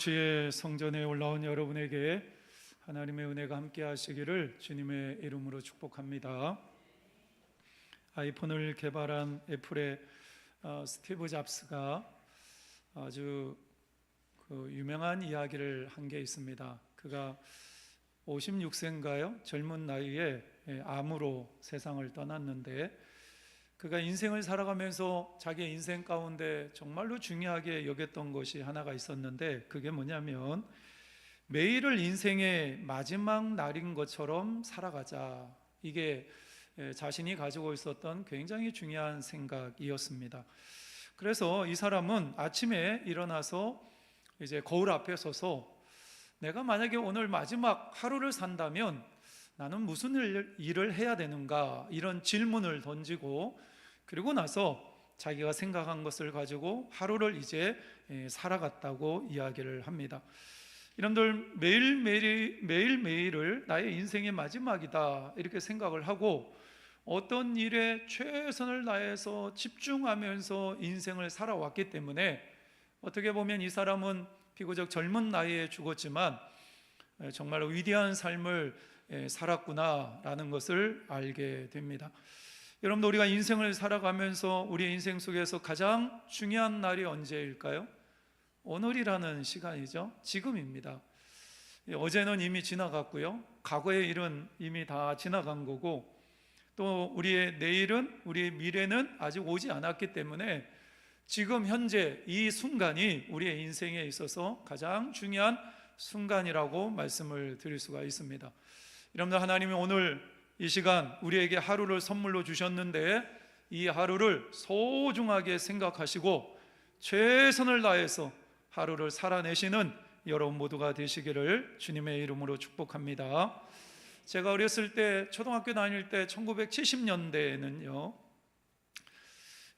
주의 성전에 올라온 여러분에게 하나님의 은혜가 함께 하시기를 주님의 이름으로 축복합니다. 아이폰을 개발한 애플의 스티브 잡스가 아주 유명한 이야기를 한 게 있습니다. 그가 56세인가요? 젊은 나이에 암으로 세상을 떠났는데, 그가 인생을 살아가면서 자기의 인생 가운데 정말로 중요하게 여겼던 것이 하나가 있었는데, 그게 뭐냐면 매일을 인생의 마지막 날인 것처럼 살아가자. 이게 자신이 가지고 있었던 굉장히 중요한 생각이었습니다. 그래서 이 사람은 아침에 일어나서 이제 거울 앞에 서서 내가 만약에 오늘 마지막 하루를 산다면 나는 무슨 일을 해야 되는가, 이런 질문을 던지고, 그리고 나서 자기가 생각한 것을 가지고 하루를 이제 살아갔다고 이야기를 합니다. 이런들 매일매일을 나의 인생의 마지막이다 이렇게 생각을 하고, 어떤 일에 최선을 다해서 집중하면서 인생을 살아왔기 때문에 어떻게 보면 이 사람은 비교적 젊은 나이에 죽었지만 정말로 위대한 삶을 살았구나라는 것을 알게 됩니다. 여러분도 우리가 인생을 살아가면서 우리의 인생 속에서 가장 중요한 날이 언제일까요? 오늘이라는 시간이죠. 지금입니다. 어제는 이미 지나갔고요, 과거의 일은 이미 다 지나간 거고, 또 우리의 내일은, 우리의 미래는 아직 오지 않았기 때문에 지금 현재 이 순간이 우리의 인생에 있어서 가장 중요한 순간이라고 말씀을 드릴 수가 있습니다. 여러분들, 하나님이 오늘 이 시간 우리에게 하루를 선물로 주셨는데, 이 하루를 소중하게 생각하시고 최선을 다해서 하루를 살아내시는 여러분 모두가 되시기를 주님의 이름으로 축복합니다. 제가 어렸을 때, 초등학교 다닐 때 1970년대에는요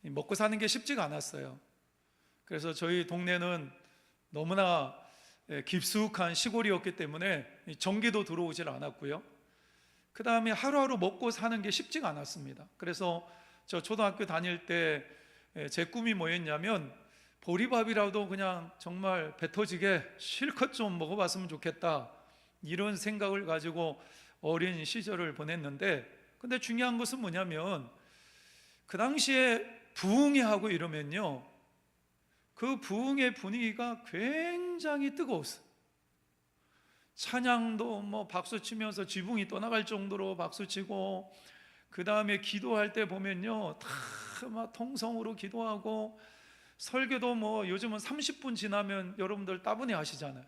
먹고 사는 게 쉽지가 않았어요. 그래서 저희 동네는 너무나 깊숙한 시골이었기 때문에 전기도 들어오질 않았고요, 그 다음에 하루하루 먹고 사는 게 쉽지가 않았습니다. 그래서 저 초등학교 다닐 때 제 꿈이 뭐였냐면, 보리밥이라도 그냥 정말 배 터지게 실컷 좀 먹어봤으면 좋겠다, 이런 생각을 가지고 어린 시절을 보냈는데, 근데 중요한 것은 뭐냐면 그 당시에 부흥회 하고 이러면요, 그 부흥의 분위기가 굉장히 뜨거웠어요. 찬양도 뭐 박수 치면서 지붕이 떠나갈 정도로 박수 치고, 그 다음에 기도할 때 보면요 다 막 통성으로 기도하고, 설교도 뭐 요즘은 30분 지나면 여러분들 따분히 하시잖아요.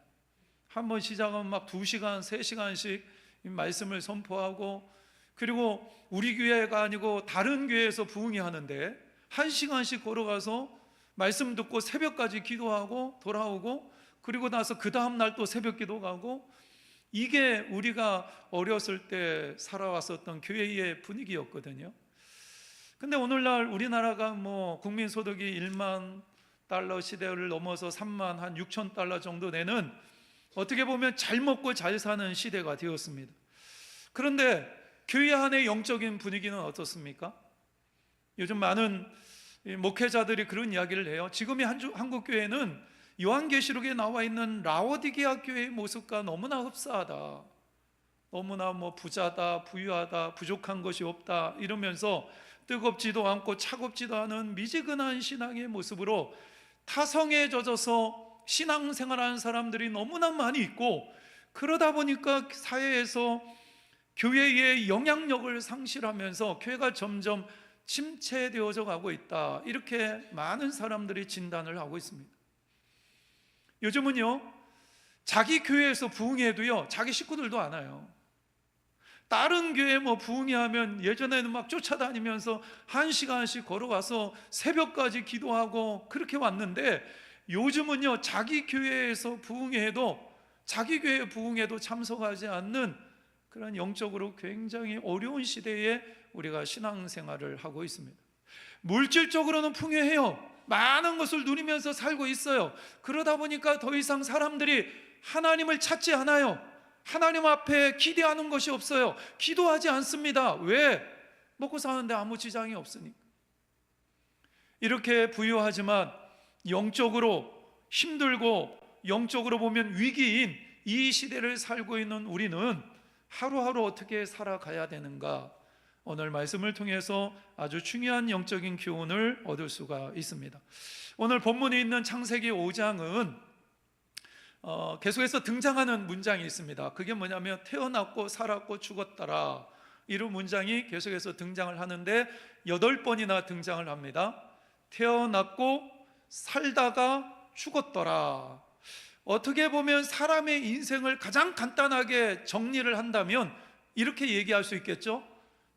한번 시작하면 막 2시간, 3시간씩 말씀을 선포하고, 그리고 우리 교회가 아니고 다른 교회에서 부흥회 하는데 1시간씩 걸어가서 말씀 듣고 새벽까지 기도하고 돌아오고, 그리고 나서 그 다음날 또 새벽 기도 가고, 이게 우리가 어렸을 때 살아왔었던 교회의 분위기였거든요. 근데 오늘날 우리나라가 뭐 국민소득이 1만 달러 시대를 넘어서 3만 한 6천 달러 정도 되는, 어떻게 보면 잘 먹고 잘 사는 시대가 되었습니다. 그런데 교회 안의 영적인 분위기는 어떻습니까? 요즘 많은 목회자들이 그런 이야기를 해요. 지금의 한국 교회는 요한계시록에 나와 있는 라오디게아 교회의 모습과 너무나 흡사하다, 너무나 뭐 부자다, 부유하다, 부족한 것이 없다 이러면서 뜨겁지도 않고 차갑지도 않은 미지근한 신앙의 모습으로 타성에 젖어서 신앙생활하는 사람들이 너무나 많이 있고, 그러다 보니까 사회에서 교회의 영향력을 상실하면서 교회가 점점 침체되어져 가고 있다, 이렇게 많은 사람들이 진단을 하고 있습니다. 요즘은요 자기 교회에서 부흥회도요 자기 식구들도 안 와요. 다른 교회 뭐 부흥회 하면 예전에는 막 쫓아다니면서 1시간씩 걸어가서 새벽까지 기도하고 그렇게 왔는데, 요즘은요 자기 교회에서 부흥회도, 자기 교회 부흥회도 참석하지 않는 그런 영적으로 굉장히 어려운 시대에 우리가 신앙생활을 하고 있습니다. 물질적으로는 풍요해요. 많은 것을 누리면서 살고 있어요. 그러다 보니까 더 이상 사람들이 하나님을 찾지 않아요. 하나님 앞에 기대하는 것이 없어요. 기도하지 않습니다. 왜? 먹고 사는데 아무 지장이 없으니까. 이렇게 부유하지만 영적으로 힘들고 영적으로 보면 위기인 이 시대를 살고 있는 우리는 하루하루 어떻게 살아가야 되는가, 오늘 말씀을 통해서 아주 중요한 영적인 교훈을 얻을 수가 있습니다. 오늘 본문에 있는 창세기 5장은 계속해서 등장하는 문장이 있습니다. 그게 뭐냐면 태어났고 살았고 죽었더라, 이런 문장이 계속해서 등장을 하는데 8번이나 등장을 합니다. 태어났고 살다가 죽었더라. 어떻게 보면 사람의 인생을 가장 간단하게 정리를 한다면 이렇게 얘기할 수 있겠죠.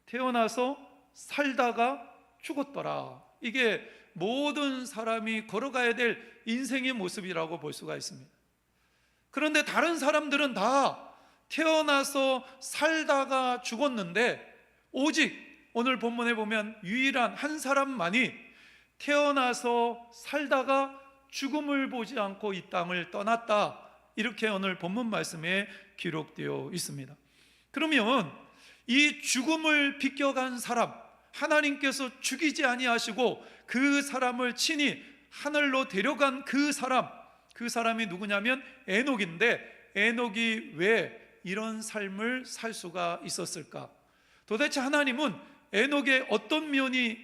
태어나서 살다가 죽었더라. 이게 모든 사람이 걸어가야 될 인생의 모습이라고 볼 수가 있습니다. 그런데 다른 사람들은 다 태어나서 살다가 죽었는데, 오직 오늘 본문에 보면 유일한 한 사람만이 태어나서 살다가 죽음을 보지 않고 이 땅을 떠났다, 이렇게 오늘 본문 말씀에 기록되어 있습니다. 그러면 이 죽음을 비껴간 사람, 하나님께서 죽이지 아니하시고 그 사람을 친히 하늘로 데려간 그 사람이 누구냐면 에녹인데, 에녹이 왜 이런 삶을 살 수가 있었을까? 도대체 하나님은 에녹의 어떤 면이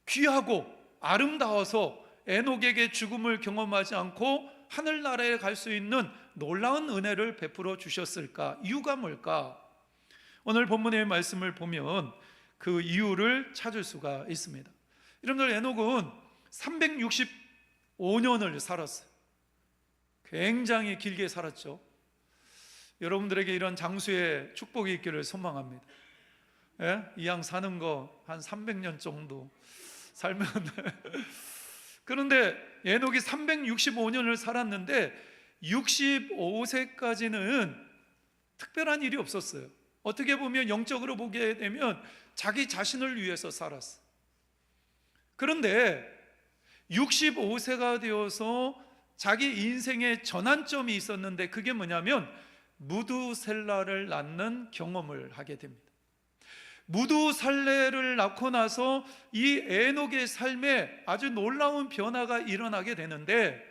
귀하고 아름다워서 에녹에게 죽음을 경험하지 않고 하늘나라에 갈 수 있는 놀라운 은혜를 베풀어 주셨을까? 이유가 뭘까? 오늘 본문의 말씀을 보면 그 이유를 찾을 수가 있습니다. 여러분들, 에녹은 365년을 살았어요. 굉장히 길게 살았죠. 여러분들에게 이런 장수의 축복이 있기를 소망합니다. 예? 이왕 사는 거 한 300년 정도 살면 그런데 에녹이 365년을 살았는데 65세까지는 특별한 일이 없었어요. 어떻게 보면 영적으로 보게 되면 자기 자신을 위해서 살았어. 그런데 65세가 되어서 자기 인생의 전환점이 있었는데, 그게 뭐냐면 무두셀라를 낳는 경험을 하게 됩니다. 무두살레를 낳고 나서 이 에녹의 삶에 아주 놀라운 변화가 일어나게 되는데,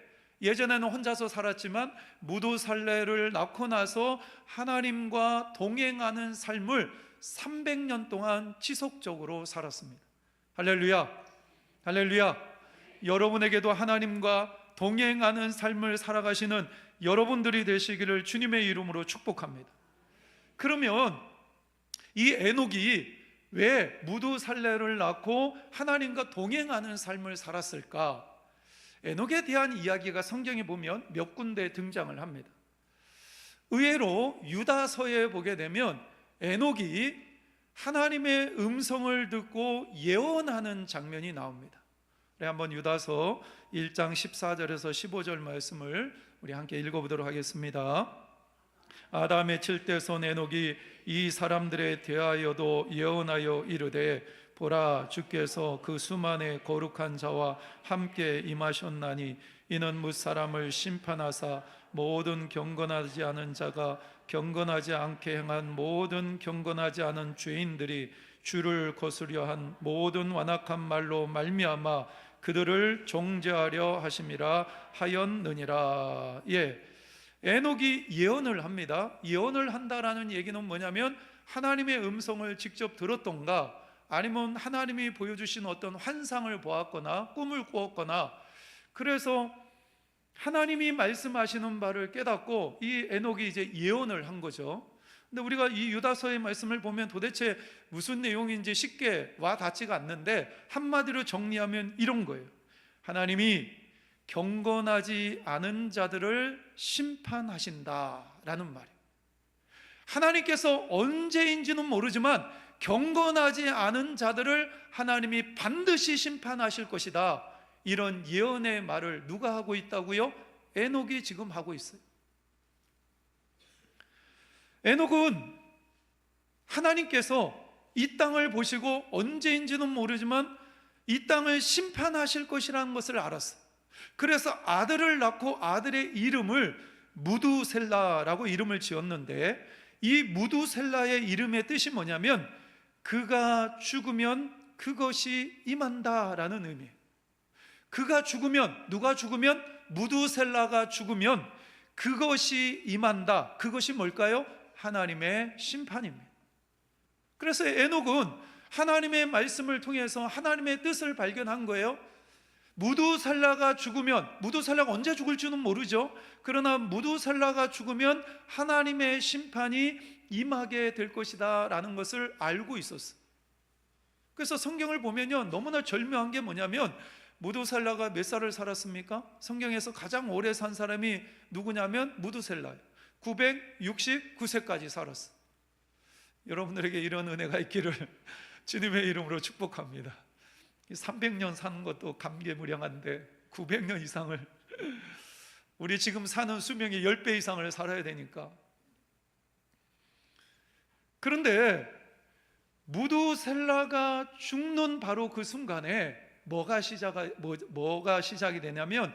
예전에는 혼자서 살았지만 무두살레를 낳고 나서 하나님과 동행하는 삶을 300년 동안 지속적으로 살았습니다. 할렐루야, 할렐루야. 여러분에게도 하나님과 동행하는 삶을 살아가시는 여러분들이 되시기를 주님의 이름으로 축복합니다. 그러면 이 에녹이 왜 무두살레를 낳고 하나님과 동행하는 삶을 살았을까? 에녹에 대한 이야기가 성경에 보면 몇 군데 등장을 합니다. 의외로 유다서에 보게 되면 에녹이 하나님의 음성을 듣고 예언하는 장면이 나옵니다. 한번 유다서 1장 14절에서 15절 말씀을 우리 함께 읽어보도록 하겠습니다. 아담의 칠대손 에녹이 이 사람들에 대하여도 예언하여 이르되, 보라, 주께서 그 수만의 거룩한 자와 함께 임하셨나니 이는 뭇사람을 심판하사 모든 경건하지 않은 자가 경건하지 않게 행한 모든 경건하지 않은 죄인들이 주를 거스려 한 모든 완악한 말로 말미암아 그들을 정죄하려 하심이라 하였느니라. 에녹이 예언을 합니다. 예언을 한다라는 얘기는 뭐냐면 하나님의 음성을 직접 들었던가, 아니면 하나님이 보여주신 어떤 환상을 보았거나 꿈을 꾸었거나, 그래서 하나님이 말씀하시는 바를 깨닫고 이 에녹이 이제 예언을 한 거죠. 근데 우리가 이 유다서의 말씀을 보면 도대체 무슨 내용인지 쉽게 와 닿지가 않는데, 한마디로 정리하면 이런 거예요. 하나님이 경건하지 않은 자들을 심판하신다라는 말이에요. 하나님께서 언제인지는 모르지만 경건하지 않은 자들을 하나님이 반드시 심판하실 것이다, 이런 예언의 말을 누가 하고 있다고요? 에녹이 지금 하고 있어요. 에녹은 하나님께서 이 땅을 보시고 언제인지는 모르지만 이 땅을 심판하실 것이라는 것을 알았어요. 그래서 아들을 낳고 아들의 이름을 무두셀라라고 이름을 지었는데, 이 무두셀라의 이름의 뜻이 뭐냐면 그가 죽으면 그것이 임한다라는 의미예요. 그가 죽으면, 누가 죽으면 무두셀라가 죽으면 그것이 임한다. 그것이 뭘까요? 하나님의 심판입니다. 그래서 에녹은 하나님의 말씀을 통해서 하나님의 뜻을 발견한 거예요. 무두살라가 죽으면, 무두살라가 언제 죽을지는 모르죠. 그러나 무두살라가 죽으면 하나님의 심판이 임하게 될 것이다 라는 것을 알고 있었어요. 그래서 성경을 보면요, 너무나 절묘한 게 뭐냐면, 무두살라가 몇 살을 살았습니까? 성경에서 가장 오래 산 사람이 누구냐면 무두셀라예요. 969세까지 살았어요. 여러분들에게 이런 은혜가 있기를 주님의 이름으로 축복합니다. 300년 사는 것도 감개무량한데 900년 이상을, 우리 지금 사는 수명의 10배 이상을 살아야 되니까. 그런데 무두셀라가 죽는 바로 그 순간에 뭐가 시작이 되냐면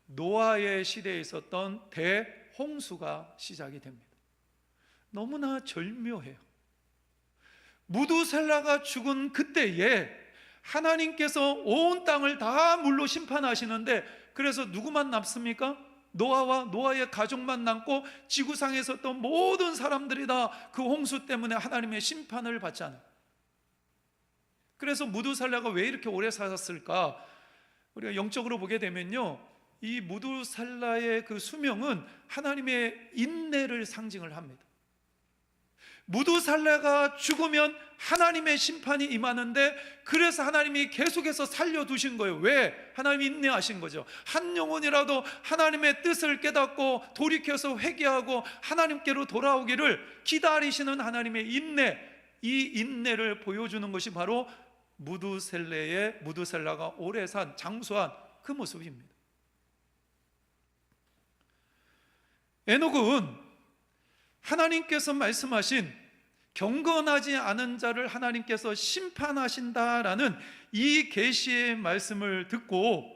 노아의 시대에 있었던 대홍수가 시작이 됩니다. 너무나 절묘해요. 무두셀라가 죽은 그때에 하나님께서 온 땅을 다 물로 심판하시는데, 그래서 누구만 남습니까? 노아와 노아의 가족만 남고 지구상에 있었던 모든 사람들이 다 그 홍수 때문에 하나님의 심판을 받잖아요. 그래서 무두살라가 왜 이렇게 오래 살았을까? 우리가 영적으로 보게 되면요, 이 무두살라의 그 수명은 하나님의 인내를 상징을 합니다. 무두살라가 죽으면 하나님의 심판이 임하는데, 그래서 하나님이 계속해서 살려두신 거예요. 왜? 하나님이 인내하신 거죠. 한 영혼이라도 하나님의 뜻을 깨닫고 돌이켜서 회개하고 하나님께로 돌아오기를 기다리시는 하나님의 인내, 이 인내를 보여주는 것이 바로 무두셀라가 오래 산, 장수한 그 모습입니다. 에녹은 하나님께서 말씀하신 경건하지 않은 자를 하나님께서 심판하신다라는 이 계시의 말씀을 듣고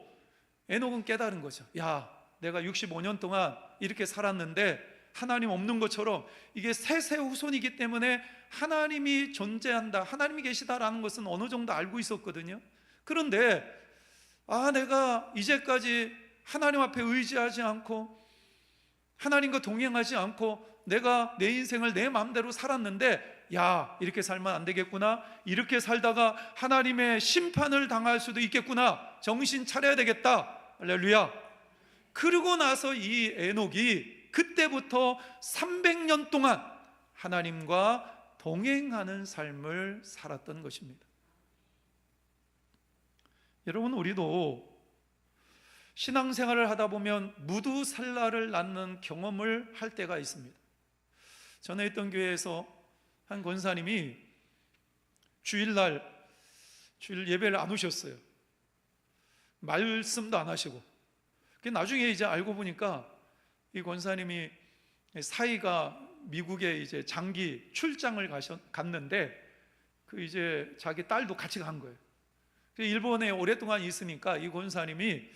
에녹은 깨달은 거죠. 야, 내가 65년 동안 이렇게 살았는데 하나님 없는 것처럼, 이게 셋의 후손이기 때문에 하나님이 존재한다, 하나님이 계시다라는 것은 어느 정도 알고 있었거든요. 그런데 내가 이제까지 하나님 앞에 의지하지 않고 하나님과 동행하지 않고 내가 내 인생을 내 마음대로 살았는데, 야, 이렇게 살면 안 되겠구나, 이렇게 살다가 하나님의 심판을 당할 수도 있겠구나, 정신 차려야 되겠다. 할렐루야. 그러고 나서 이 에녹이 그때부터 300년 동안 하나님과 동행하는 삶을 살았던 것입니다. 여러분, 우리도 신앙생활을 하다 보면 무두살라를 낳는 경험을 할 때가 있습니다. 전에 있던 교회에서 한 권사님이 주일 예배를 안 오셨어요. 말씀도 안 하시고. 나중에 이제 알고 보니까 이 권사님이 사이가 미국에 이제 장기 출장을 갔는데, 그 이제 자기 딸도 같이 간 거예요. 일본에 오랫동안 있으니까 이 권사님이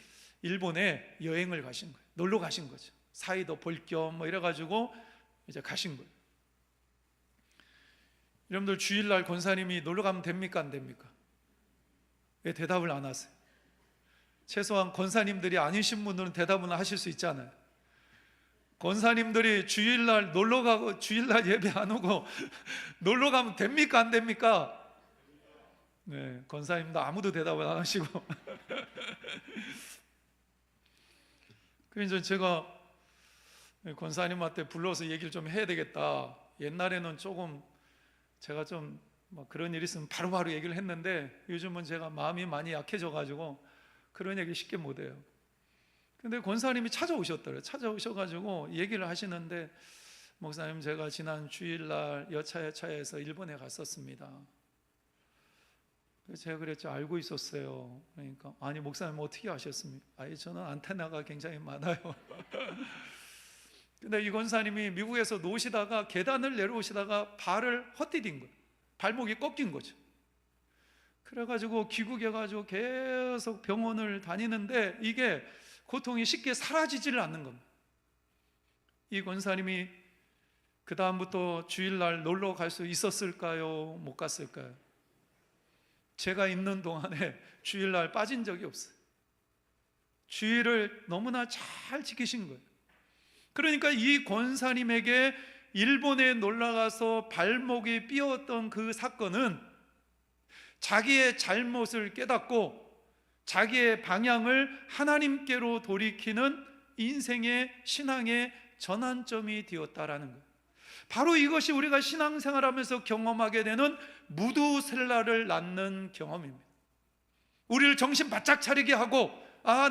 일본에 여행을 가신 거예요. 놀러 가신 거죠. 사이도 볼 겸 뭐 이래가지고 이제 가신 거예요. 여러분들, 주일날 권사님이 놀러 가면 됩니까, 안 됩니까? 왜 대답을 안 하세요? 최소한 권사님들이 아니신 분들은 대답은 하실 수 있잖아요. 권사님들이 주일날 놀러 가고 주일날 예배 안 오고 놀러 가면 됩니까, 안 됩니까? 네, 권사님도 아무도 대답을 안 하시고. 그래서 제가 권사님한테 불러서 얘기를 좀 해야 되겠다. 옛날에는 조금 제가 좀 그런 일이 있으면 바로바로 얘기를 했는데, 요즘은 제가 마음이 많이 약해져가지고 그런 얘기 쉽게 못해요. 근데 권사님이 찾아오셨더래요. 찾아오셔가지고 얘기를 하시는데, 목사님, 제가 지난 주일날 여차에서 일본에 갔었습니다. 그래서 제가 그랬죠. 알고 있었어요. 그러니까, 아니 목사님 어떻게 아셨습니까? 저는 안테나가 굉장히 많아요. 근데 이 권사님이 미국에서 노시다가 계단을 내려오시다가 발을 헛디딘 거예요. 발목이 꺾인 거죠. 그래가지고 귀국해가지고 계속 병원을 다니는데 이게 고통이 쉽게 사라지지를 않는 겁니다. 이 권사님이 그 다음부터 주일날 놀러 갈 수 있었을까요? 못 갔을까요? 제가 있는 동안에 주일날 빠진 적이 없어요. 주의를 너무나 잘 지키신 거예요. 그러니까 이 권사님에게 일본에 놀러가서 발목이 삐었던 그 사건은 자기의 잘못을 깨닫고 자기의 방향을 하나님께로 돌이키는 인생의 신앙의 전환점이 되었다라는 거예요. 바로 이것이 우리가 신앙생활하면서 경험하게 되는 무두셀라를 낳는 경험입니다. 우리를 정신 바짝 차리게 하고,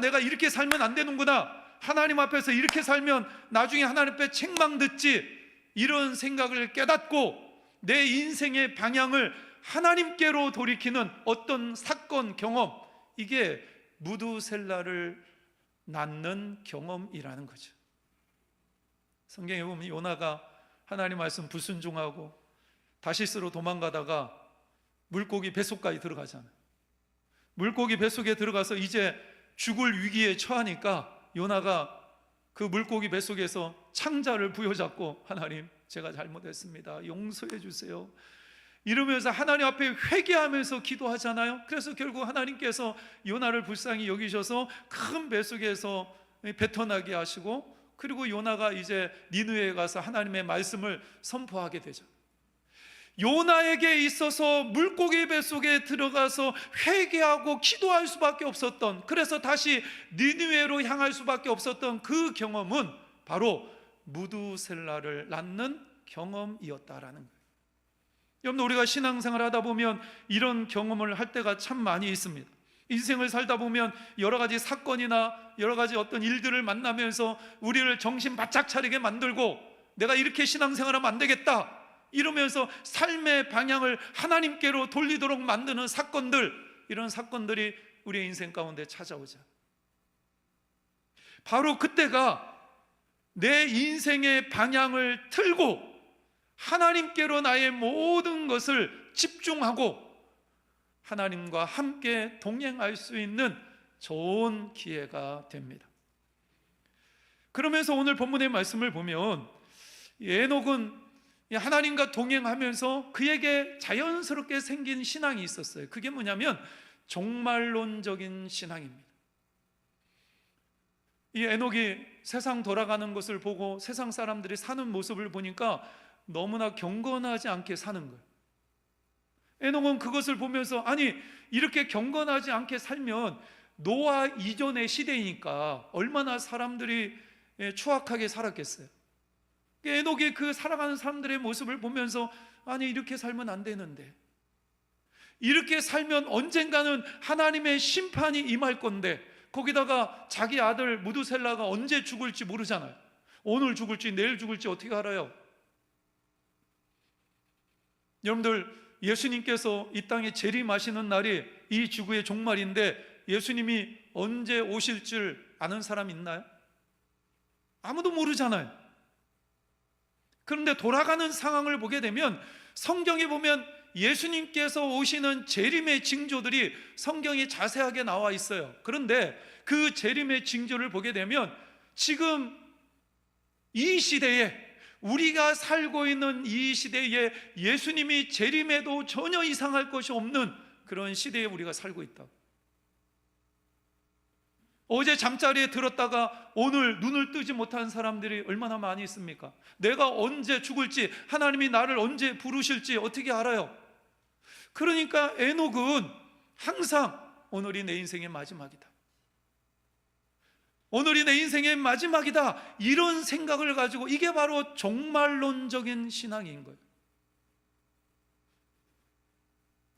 내가 이렇게 살면 안 되는구나, 하나님 앞에서 이렇게 살면 나중에 하나님 앞에 책망 듣지, 이런 생각을 깨닫고 내 인생의 방향을 하나님께로 돌이키는 어떤 사건, 경험, 이게 무두셀라를 낳는 경험이라는 거죠. 성경에 보면 요나가 하나님 말씀 불순종하고 다시스로 도망가다가 물고기 뱃속까지 들어가잖아요. 물고기 뱃속에 들어가서 이제 죽을 위기에 처하니까 요나가 그 물고기 뱃속에서 창자를 부여잡고, 하나님 제가 잘못했습니다, 용서해 주세요, 이러면서 하나님 앞에 회개하면서 기도하잖아요. 그래서 결국 하나님께서 요나를 불쌍히 여기셔서 큰 뱃속에서 뱉어나게 하시고, 그리고 요나가 이제 니느웨에 가서 하나님의 말씀을 선포하게 되죠. 요나에게 있어서 물고기 뱃속에 들어가서 회개하고 기도할 수밖에 없었던, 그래서 다시 니느웨로 향할 수밖에 없었던 그 경험은 바로 무두셀라를 낳는 경험이었다라는 거예요. 여러분, 우리가 신앙생활 하다 보면 이런 경험을 할 때가 참 많이 있습니다. 인생을 살다 보면 여러 가지 사건이나 여러 가지 어떤 일들을 만나면서 우리를 정신 바짝 차리게 만들고, 내가 이렇게 신앙생활하면 안 되겠다 이러면서 삶의 방향을 하나님께로 돌리도록 만드는 사건들, 이런 사건들이 우리의 인생 가운데 찾아오죠. 바로 그때가 내 인생의 방향을 틀고 하나님께로 나의 모든 것을 집중하고 하나님과 함께 동행할 수 있는 좋은 기회가 됩니다. 그러면서 오늘 본문의 말씀을 보면 에녹은 하나님과 동행하면서 그에게 자연스럽게 생긴 신앙이 있었어요. 그게 뭐냐면 종말론적인 신앙입니다. 이 에녹이 세상 돌아가는 것을 보고 세상 사람들이 사는 모습을 보니까 너무나 경건하지 않게 사는 거예요. 에녹은 그것을 보면서, 아니 이렇게 경건하지 않게 살면 노아 이전의 시대이니까 얼마나 사람들이 추악하게 살았겠어요. 에녹이 그 살아가는 사람들의 모습을 보면서, 아니 이렇게 살면 안 되는데, 이렇게 살면 언젠가는 하나님의 심판이 임할 건데, 거기다가 자기 아들 무두셀라가 언제 죽을지 모르잖아요. 오늘 죽을지 내일 죽을지 어떻게 알아요? 여러분들, 예수님께서 이 땅에 재림하시는 날이 이 지구의 종말인데 예수님이 언제 오실 줄 아는 사람 있나요? 아무도 모르잖아요. 그런데 돌아가는 상황을 보게 되면 성경에 보면 예수님께서 오시는 재림의 징조들이 성경에 자세하게 나와 있어요. 그런데 그 재림의 징조를 보게 되면 지금 이 시대에, 우리가 살고 있는 이 시대에 예수님이 재림해도 전혀 이상할 것이 없는 그런 시대에 우리가 살고 있다. 어제 잠자리에 들었다가 오늘 눈을 뜨지 못한 사람들이 얼마나 많이 있습니까? 내가 언제 죽을지, 하나님이 나를 언제 부르실지 어떻게 알아요? 그러니까 에녹은 항상 오늘이 내 인생의 마지막이다, 오늘이 내 인생의 마지막이다, 이런 생각을 가지고, 이게 바로 종말론적인 신앙인 거예요.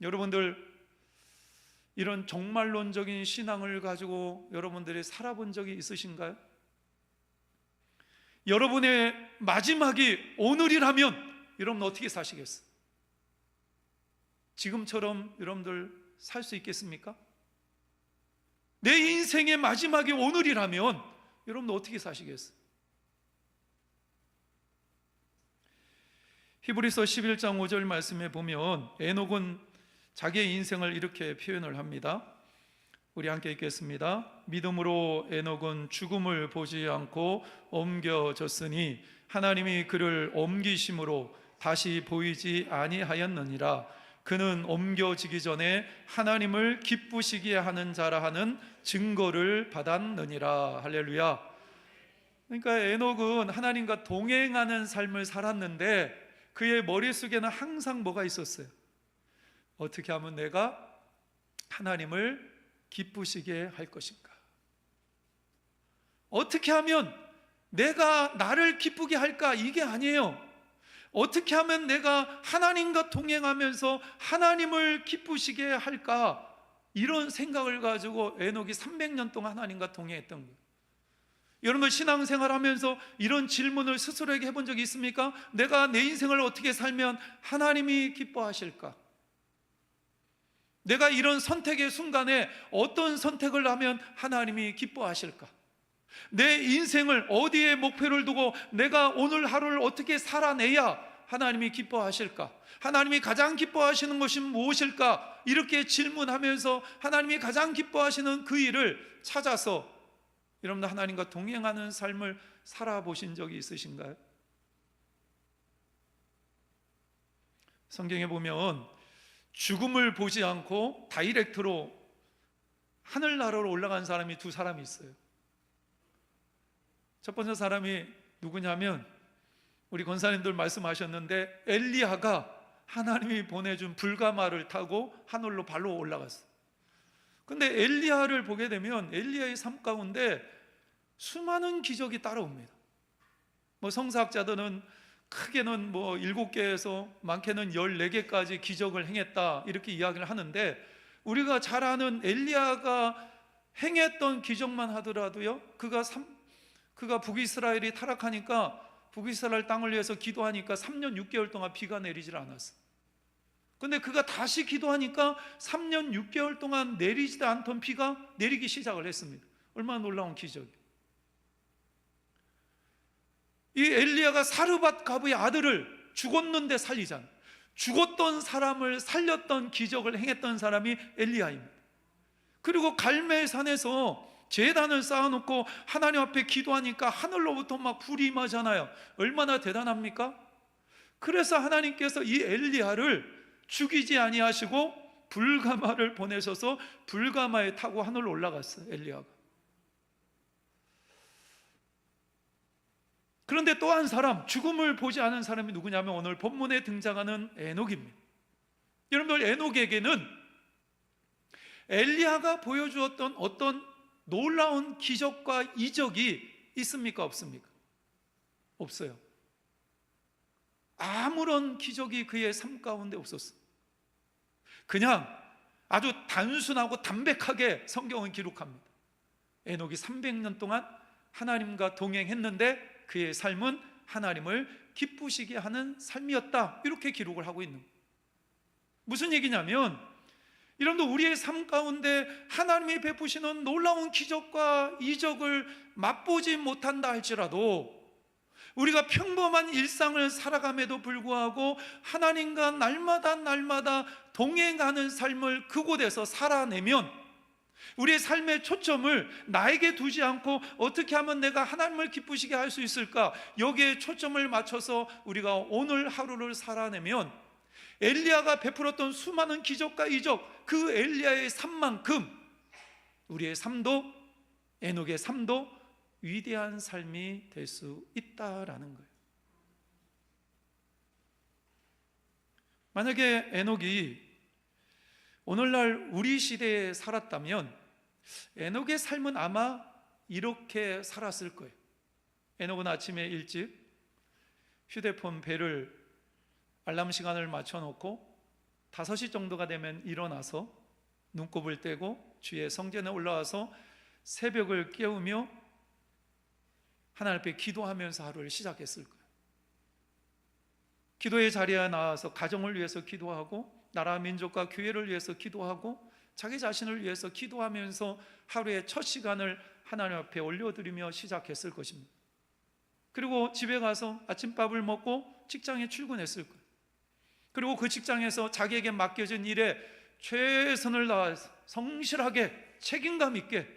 여러분들, 이런 종말론적인 신앙을 가지고 여러분들이 살아본 적이 있으신가요? 여러분의 마지막이 오늘이라면 여러분 어떻게 사시겠어요? 지금처럼 여러분들 살 수 있겠습니까? 내 인생의 마지막이 오늘이라면 여러분들 어떻게 사시겠어요? 히브리서 11장 5절 말씀에 보면 에녹은 자기의 인생을 이렇게 표현을 합니다. 우리 함께 읽겠습니다. 믿음으로 에녹은 죽음을 보지 않고 옮겨졌으니 하나님이 그를 옮기심으로 다시 보이지 아니하였느니라. 그는 옮겨지기 전에 하나님을 기쁘시게 하는 자라 하는 증거를 받았느니라. 할렐루야. 그러니까 에녹은 하나님과 동행하는 삶을 살았는데 그의 머릿속에는 항상 뭐가 있었어요? 어떻게 하면 내가 하나님을 기쁘시게 할 것인가? 어떻게 하면 내가 나를 기쁘게 할까? 이게 아니에요. 어떻게 하면 내가 하나님과 동행하면서 하나님을 기쁘시게 할까? 이런 생각을 가지고 에녹이 300년 동안 하나님과 동행했던 거예요. 여러분, 신앙생활하면서 이런 질문을 스스로에게 해본 적이 있습니까? 내가 내 인생을 어떻게 살면 하나님이 기뻐하실까? 내가 이런 선택의 순간에 어떤 선택을 하면 하나님이 기뻐하실까? 내 인생을 어디에 목표를 두고 내가 오늘 하루를 어떻게 살아내야 하나님이 기뻐하실까? 하나님이 가장 기뻐하시는 것이 무엇일까? 이렇게 질문하면서 하나님이 가장 기뻐하시는 그 일을 찾아서 여러분들 하나님과 동행하는 삶을 살아보신 적이 있으신가요? 성경에 보면 죽음을 보지 않고 다이렉트로 하늘나라로 올라간 사람이 두 사람이 있어요. 첫 번째 사람이 누구냐면 우리 권사님들 말씀하셨는데 엘리야가 하나님이 보내준 불가마를 타고 하늘로 발로 올라갔어요. 근데 엘리야를 보게 되면 엘리야의 삶 가운데 수많은 기적이 따라옵니다. 성사학자들은 크게는 7개에서 많게는 14개까지 기적을 행했다 이렇게 이야기를 하는데, 우리가 잘 아는 엘리야가 행했던 기적만 하더라도요, 그가 북이스라엘이 타락하니까 북이스라엘 땅을 위해서 기도하니까 3년 6개월 동안 비가 내리질 않았어요. 근데 그가 다시 기도하니까 3년 6개월 동안 내리지도 않던 비가 내리기 시작을 했습니다. 얼마나 놀라운 기적이에요. 이 엘리야가 사르밧 가부의 아들을 죽었는데 살리잖아요. 죽었던 사람을 살렸던 기적을 행했던 사람이 엘리야입니다. 그리고 갈멜산에서 제단을 쌓아놓고 하나님 앞에 기도하니까 하늘로부터 막 불이 임하잖아요. 얼마나 대단합니까? 그래서 하나님께서 이 엘리야를 죽이지 아니하시고 불가마를 보내셔서 불가마에 타고 하늘로 올라갔어요, 엘리야가. 그런데 또 한 사람, 죽음을 보지 않은 사람이 누구냐면 오늘 본문에 등장하는 에녹입니다. 여러분들, 에녹에게는 엘리야가 보여주었던 어떤 놀라운 기적과 이적이 있습니까? 없습니까? 없어요. 아무런 기적이 그의 삶 가운데 없었어요. 그냥 아주 단순하고 담백하게 성경은 기록합니다. 에녹이 300년 동안 하나님과 동행했는데 그의 삶은 하나님을 기쁘시게 하는 삶이었다, 이렇게 기록을 하고 있는 거예요. 무슨 얘기냐면, 여러분들, 우리의 삶 가운데 하나님이 베푸시는 놀라운 기적과 이적을 맛보지 못한다 할지라도 우리가 평범한 일상을 살아감에도 불구하고 하나님과 날마다 동행하는 삶을 그곳에서 살아내면, 우리의 삶의 초점을 나에게 두지 않고 어떻게 하면 내가 하나님을 기쁘시게 할 수 있을까, 여기에 초점을 맞춰서 우리가 오늘 하루를 살아내면 엘리야가 베풀었던 수많은 기적과 이적, 그 엘리야의 삶만큼 우리의 삶도, 에녹의 삶도 위대한 삶이 될 수 있다라는 거예요. 만약에 에녹이 오늘날 우리 시대에 살았다면 에녹의 삶은 아마 이렇게 살았을 거예요. 에녹은 아침에 일찍 휴대폰 벨을 알람 시간을 맞춰놓고 5시 정도가 되면 일어나서 눈곱을 떼고 주의 성전에 올라와서 새벽을 깨우며 하나님 앞에 기도하면서 하루를 시작했을 거예요. 기도의 자리에 나와서 가정을 위해서 기도하고 나라 민족과 교회를 위해서 기도하고 자기 자신을 위해서 기도하면서 하루의 첫 시간을 하나님 앞에 올려드리며 시작했을 것입니다. 그리고 집에 가서 아침밥을 먹고 직장에 출근했을 거예요. 그리고 그 직장에서 자기에게 맡겨진 일에 최선을 다해서 성실하게 책임감 있게,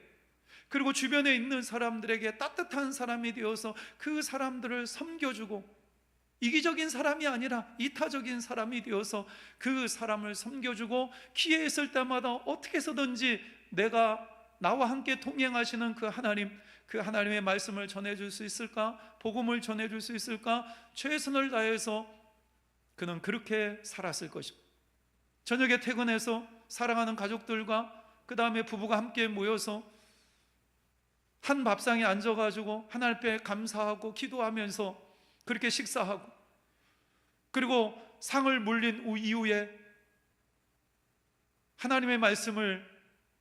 그리고 주변에 있는 사람들에게 따뜻한 사람이 되어서 그 사람들을 섬겨주고 이기적인 사람이 아니라 이타적인 사람이 되어서 그 사람을 섬겨주고 기회 있을 때마다 어떻게 해서든지 내가 나와 함께 동행하시는 그 하나님, 그 하나님의 말씀을 전해줄 수 있을까? 복음을 전해줄 수 있을까? 최선을 다해서 그는 그렇게 살았을 것입니다. 저녁에 퇴근해서 사랑하는 가족들과 그 다음에 부부가 함께 모여서 한 밥상에 앉아가지고 하나님 앞에 감사하고 기도하면서 그렇게 식사하고, 그리고 상을 물린 이후에 하나님의 말씀을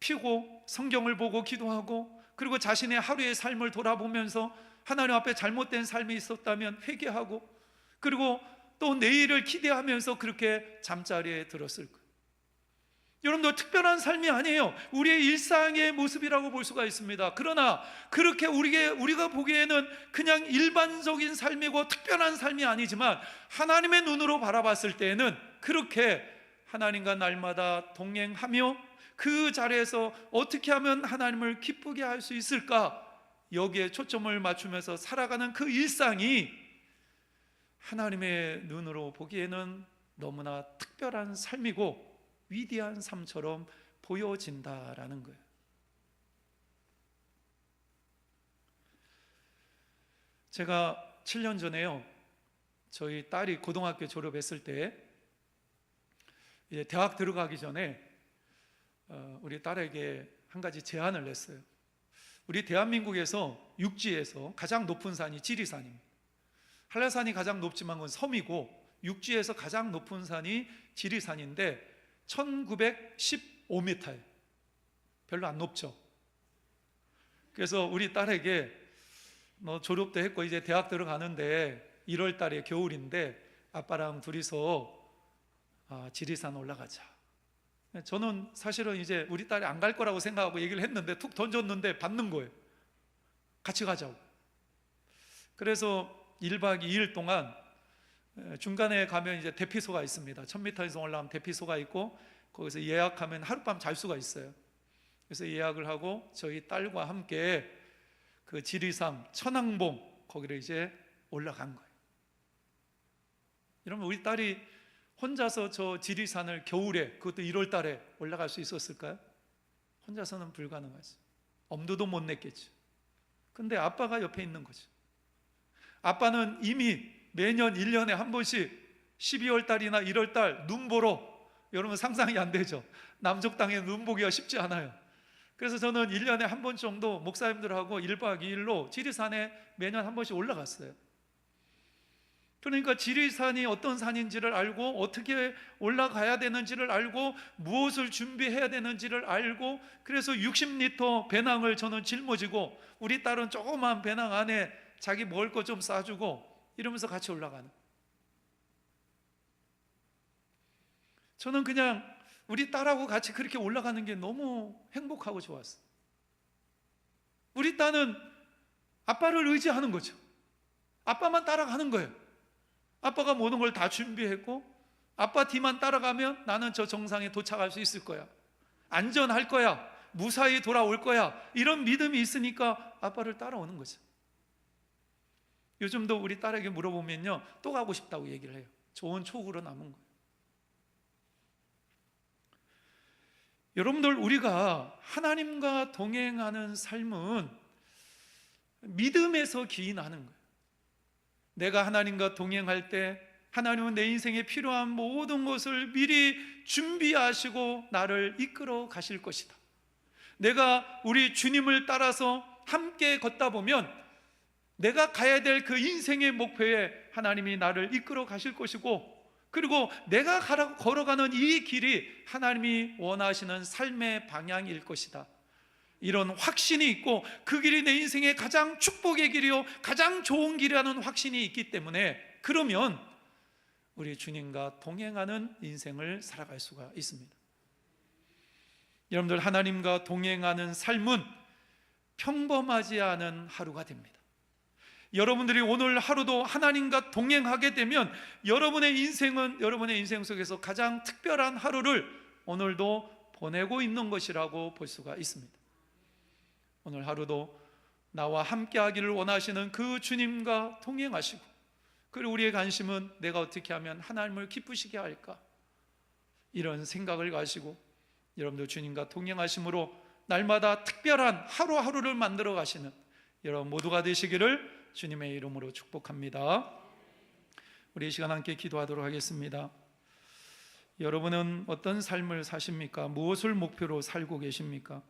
피고 성경을 보고 기도하고, 그리고 자신의 하루의 삶을 돌아보면서 하나님 앞에 잘못된 삶이 있었다면 회개하고, 그리고 또 내일을 기대하면서 그렇게 잠자리에 들었을 거예요. 여러분들, 특별한 삶이 아니에요. 우리의 일상의 모습이라고 볼 수가 있습니다. 그러나 그렇게 우리가 보기에는 그냥 일반적인 삶이고 특별한 삶이 아니지만 하나님의 눈으로 바라봤을 때에는 그렇게 하나님과 날마다 동행하며 그 자리에서 어떻게 하면 하나님을 기쁘게 할 수 있을까, 여기에 초점을 맞추면서 살아가는 그 일상이 하나님의 눈으로 보기에는 너무나 특별한 삶이고 위대한 삶처럼 보여진다라는 거예요. 제가 7년 전에요, 저희 딸이 고등학교 졸업했을 때 이제 대학 들어가기 전에 우리 딸에게 한 가지 제안을 냈어요. 우리 대한민국에서 육지에서 가장 높은 산이 지리산입니다. 한라산이 가장 높지만 그건 섬이고, 육지에서 가장 높은 산이 지리산인데 1915m예요. 별로 안 높죠. 그래서 우리 딸에게 너 졸업도 했고 이제 대학 들어가는데 1월 달에 겨울인데 아빠랑 둘이서 지리산 올라가자. 저는 사실은 이제 우리 딸이 안 갈 거라고 생각하고 얘기를 했는데 툭 던졌는데 받는 거예요. 같이 가자고. 그래서 1박 2일 동안 중간에 가면 이제 대피소가 있습니다. 1000m에서 올라가면 대피소가 있고 거기서 예약하면 하룻밤 잘 수가 있어요. 그래서 예약을 하고 저희 딸과 함께 그 지리산 천왕봉 거기를 이제 올라간 거예요. 여러분, 우리 딸이 혼자서 저 지리산을 겨울에, 그것도 1월 달에 올라갈 수 있었을까요? 혼자서는 불가능하죠. 엄두도 못 냈겠죠. 근데 아빠가 옆에 있는 거죠. 아빠는 이미 매년 1년에 한 번씩 12월 달이나 1월 달 눈 보러, 여러분 상상이 안 되죠. 남쪽 땅에 눈 보기가 쉽지 않아요. 그래서 저는 1년에 한 번 정도 목사님들하고 1박 2일로 지리산에 매년 한 번씩 올라갔어요. 그러니까 지리산이 어떤 산인지를 알고 어떻게 올라가야 되는지를 알고 무엇을 준비해야 되는지를 알고, 그래서 60리터 배낭을 저는 짊어지고 우리 딸은 조그만 배낭 안에 자기 먹을 거 좀 싸주고 이러면서 같이 올라가는. 저는 그냥 우리 딸하고 같이 그렇게 올라가는 게 너무 행복하고 좋았어요. 우리 딸은 아빠를 의지하는 거죠. 아빠만 따라가는 거예요. 아빠가 모든 걸 다 준비했고 아빠 뒤만 따라가면 나는 저 정상에 도착할 수 있을 거야, 안전할 거야, 무사히 돌아올 거야, 이런 믿음이 있으니까 아빠를 따라오는 거죠. 요즘도 우리 딸에게 물어보면요, 또 가고 싶다고 얘기를 해요. 좋은 촉으로 남은 거예요. 여러분들, 우리가 하나님과 동행하는 삶은 믿음에서 기인하는 거예요. 내가 하나님과 동행할 때 하나님은 내 인생에 필요한 모든 것을 미리 준비하시고 나를 이끌어 가실 것이다. 내가 우리 주님을 따라서 함께 걷다 보면 내가 가야 될 그 인생의 목표에 하나님이 나를 이끌어 가실 것이고, 그리고 내가 걸어가는 이 길이 하나님이 원하시는 삶의 방향일 것이다. 이런 확신이 있고 그 길이 내 인생의 가장 축복의 길이요 가장 좋은 길이라는 확신이 있기 때문에, 그러면 우리 주님과 동행하는 인생을 살아갈 수가 있습니다. 여러분들, 하나님과 동행하는 삶은 평범하지 않은 하루가 됩니다. 여러분들이 오늘 하루도 하나님과 동행하게 되면 여러분의 인생 속에서 가장 특별한 하루를 오늘도 보내고 있는 것이라고 볼 수가 있습니다. 오늘 하루도 나와 함께 하기를 원하시는 그 주님과 동행하시고 그리고 우리의 관심은 내가 어떻게 하면 하나님을 기쁘시게 할까, 이런 생각을 가지고 여러분들 주님과 동행하심으로 날마다 특별한 하루하루를 만들어 가시는 여러분 모두가 되시기를 주님의 이름으로 축복합니다. 우리 이 시간 함께 기도하도록 하겠습니다. 여러분은 어떤 삶을 사십니까? 무엇을 목표로 살고 계십니까?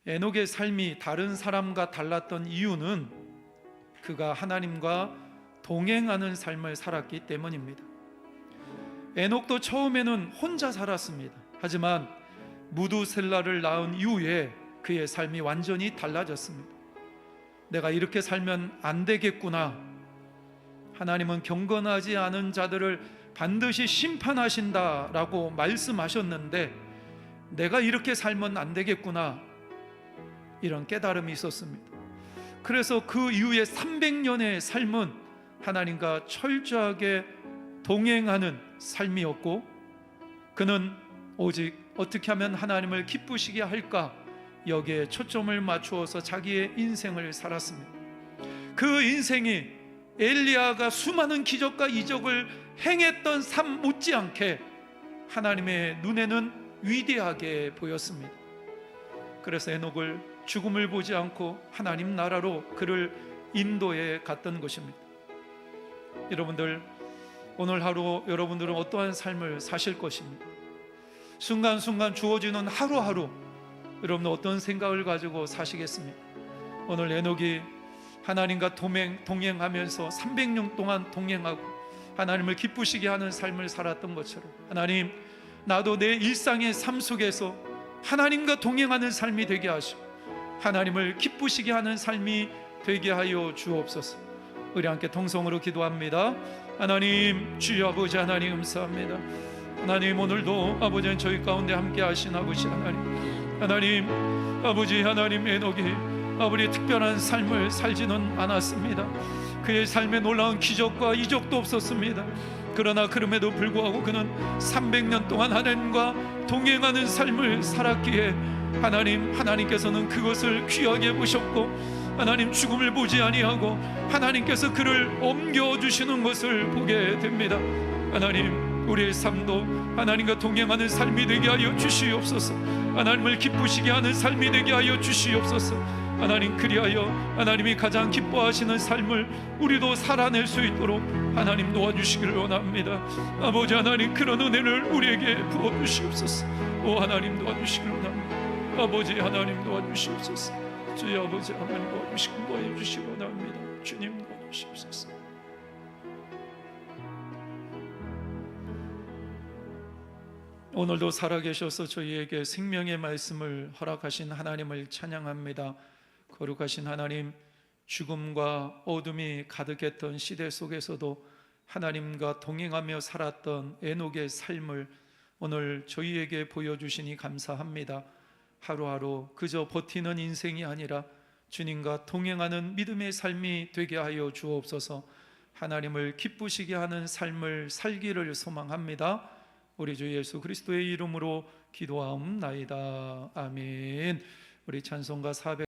에녹의 삶이 다른 사람과 달랐던 이유는 그가 하나님과 동행하는 삶을 살았기 때문입니다. 에녹도 처음에는 혼자 살았습니다. 하지만 무두셀라를 낳은 이후에 그의 삶이 완전히 달라졌습니다. 내가 이렇게 살면 안 되겠구나. 하나님은 경건하지 않은 자들을 반드시 심판하신다라고 말씀하셨는데 내가 이렇게 살면 안 되겠구나, 이런 깨달음이 있었습니다. 그래서 그 이후에 300년의 삶은 하나님과 철저하게 동행하는 삶이었고, 그는 오직 어떻게 하면 하나님을 기쁘시게 할까, 여기에 초점을 맞추어서 자기의 인생을 살았습니다. 그 인생이 엘리야가 수많은 기적과 이적을 행했던 삶 못지않게 하나님의 눈에는 위대하게 보였습니다. 그래서 에녹을 죽음을 보지 않고 하나님 나라로 그를 인도해 갔던 것입니다. 여러분들, 오늘 하루 여러분들은 어떠한 삶을 사실 것입니까? 순간순간 주어지는 하루하루 여러분은 어떤 생각을 가지고 사시겠습니까? 오늘 에녹이 하나님과 동행하면서 300년 동안 동행하고 하나님을 기쁘시게 하는 삶을 살았던 것처럼, 하나님, 나도 내 일상의 삶 속에서 하나님과 동행하는 삶이 되게 하시고 하나님을 기쁘시게 하는 삶이 되게 하여 주옵소서. 우리 함께 통성으로 기도합니다. 하나님, 주여 아버지 하나님 감사합니다. 하나님, 오늘도 아버지 저희 가운데 함께 하신 아버지 하나님 아버지 하나님, 에녹이 아버지 특별한 삶을 살지는 않았습니다. 그의 삶에 놀라운 기적과 이적도 없었습니다. 그러나 그럼에도 불구하고 그는 300년 동안 하나님과 동행하는 삶을 살았기에 하나님께서는 그것을 귀하게 보셨고 하나님 죽음을 보지 아니하고 하나님께서 그를 옮겨주시는 것을 보게 됩니다. 하나님, 우리의 삶도 하나님과 동행하는 삶이 되게 하여 주시옵소서. 하나님을 기쁘시게 하는 삶이 되게 하여 주시옵소서. 하나님, 그리하여 하나님이 가장 기뻐하시는 삶을 우리도 살아낼 수 있도록 하나님 도와주시기를 원합니다. 아버지 하나님, 그런 은혜를 우리에게 부어주시옵소서. 오 하나님, 도와주시기를 원합니다. 아버지 하나님, 도와주시옵소서. 주여 아버지 하나님, 도와주시기를 원합니다. 주님, 도와주시옵소서. 오늘도 살아계셔서 저희에게 생명의 말씀을 허락하신 하나님을 찬양합니다. 거룩하신 하나님, 죽음과 어둠이 가득했던 시대 속에서도 하나님과 동행하며 살았던 에녹의 삶을 오늘 저희에게 보여주시니 감사합니다. 하루하루 그저 버티는 인생이 아니라 주님과 동행하는 믿음의 삶이 되게 하여 주옵소서. 하나님을 기쁘시게 하는 삶을 살기를 소망합니다. 우리 주 예수 그리스도의 이름으로 기도하옵나이다. 아멘. 우리 찬송가 400